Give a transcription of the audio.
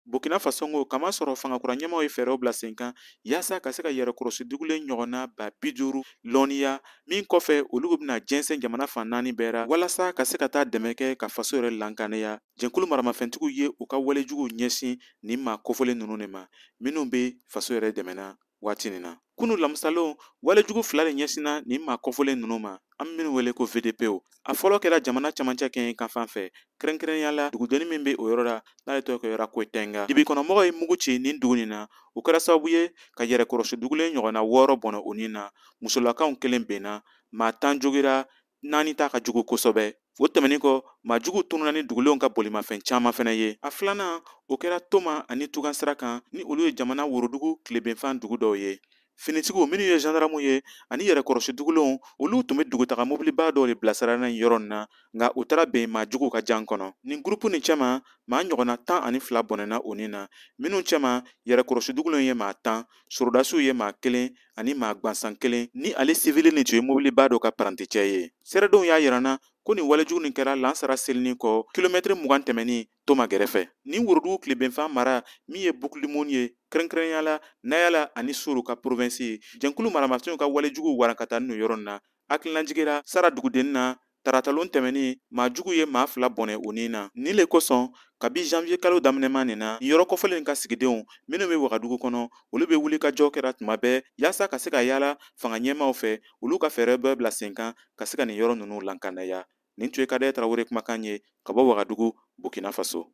Burkina Faso ko kama sɔrɔ fangakura ɲɛmaaw ye fɛɛrɛw bila sen kan yaasa ka se ka yɛrɛkɔrɔsi dugulen ɲɔgɔnna ba 50 lɔnniya min kɔfɛ olu bɛna jɛnsɛn jamana fan 4 bɛɛ ra walasa ka se ka taa dɛmɛ kɛ ka faso yɛrɛ lankaneya. Jɛnkulu maramafɛntigiw ye u ka walejuguw ɲɛsin nin maa kofɔlen ninnu de ma minnu bɛ faso yɛrɛ dɛmɛna waati nin na. Kunu lamisalon walejugu fila de ɲɛsinna nin maa kɔfɔlen ninnu ma an minnu wele ko VDPO. A fɔlɔ kɛra jamana camancɛ kɛɲɛ kan fan fɛ kɛrɛnkɛrɛnya la dugudenni min bɛ o yɔrɔ la n'ale tɔgɔ ko Koyitenga. Dibikɔnɔmɔgɔw ye mugu ci nin dugu nin na o kɛra sababu ye ka yɛrɛkɔrɔsi dugulen ɲɔgɔnna 6 bɔnɛ o nin na musolakaw 1 benna maa 10 jogira 4 ta ka jugu kosɛbɛ. O tɛmɛnin kɔ maa jugu tununna ni dugulenw ka bolimafɛn caman fana ye. A filanan o kɛra Toma ani Tugan sira kan ni olu ye jamana worodugu tilebenfan dugu dɔw ye. Finitigiw minnu ye gendarmew ye ani yɛrɛkɔrɔsi dugulenw olu tun bɛ dugutaga mobiliba dɔw de bilasira nin yɔrɔ nin na nka u taara bɛn maa juguw ka jan kɔnɔ. Nin groupe nin cɛma maa ɲɔgɔnna 12 bɔnɛna o nin na minnu cɛma yɛrɛkɔrɔsi dugulenw ye maa 10 sorodasiw ye maa 1 ani maa gansan 1 ni ale civil nin tun ye mobiliba dɔ ka paranticɛ ye. Seeredenw y'a yirana ko nin walejugu nin kɛra lansara selinin kɔ kilomètre 20 tɛmɛnin Toma gɛrɛfɛ. Nin worodugu tilebenfan mara min ye Bukilimun ye kɛrɛnkɛrɛnya la Nayala ani Suru ka province ye. Jɛnkulu maramafɛnw ka walejugu warankata nin yɔrɔ nin na hakilinajigira sara dugudennin na taratalon tɛmɛnin maa jugu ye maa 2 bɔnɛ o nin na. Nin le kosɔn kabi janvier kalo daminɛma nin na nin yɔrɔ kɔfɛlen ka sigidenw minnu bɛ Wagadugu kɔnɔ olu bɛ wulikajɔ kɛra tuma bɛɛ yaasa ka se ka yaala fanga ɲɛmaaw fɛ olu ka fɛɛrɛ bɛɛ bila sen kan ka se ka nin yɔrɔ ninnu lankanaya. Nin tun ye Kadaye Tarawele kumakan ye ka bɔ Wagadugu Burkina Faso.